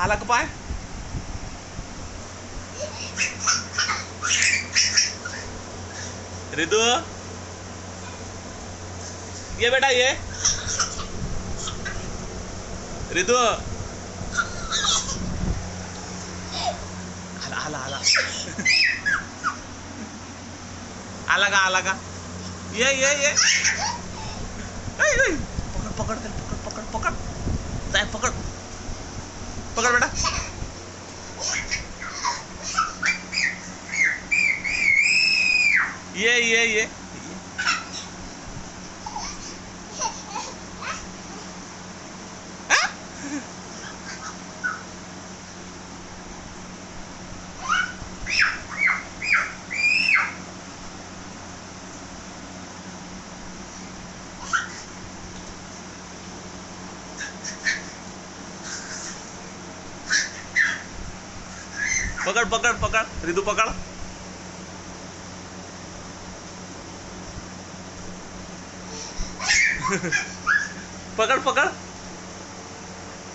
आला का पाय? रिदू ये बेटा ये रिदू आला आला आला आला का ये पकड़ पकड़ पकड़ पकड़ पकड़ जाए पकड़ पकड़ बेटा ये पकड़ पकड़ पकड़ रिदू पकड़ पकड़ पकड़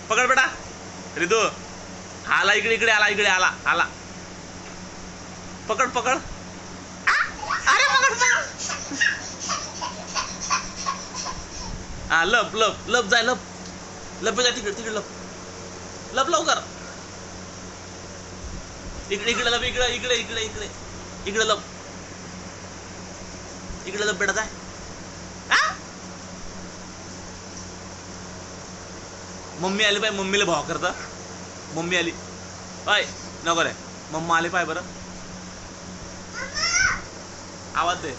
पकड़ बेटा रिदू आला इकडे आला पकड़ पकड़ अरे पकड़ हा लप जाय लप जा तिकडे लप लवकर इकडे लप इकडे लप बेटा जाय मम्मी आली पाय मम्मीला भाव करता मम्मी आली पाय नको रे मम्मा आली पाय बरं आवाज दे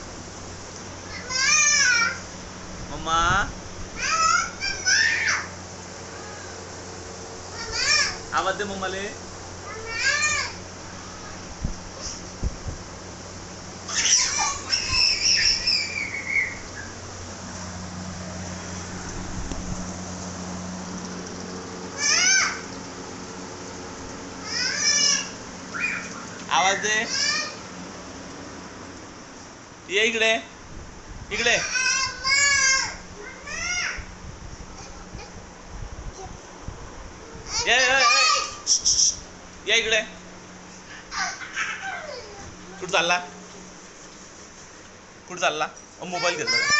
मम्मा आवाज दे मम्माले आवाज दे ये इकडे ये इकडे कुठं चालला मोबाईल घेतला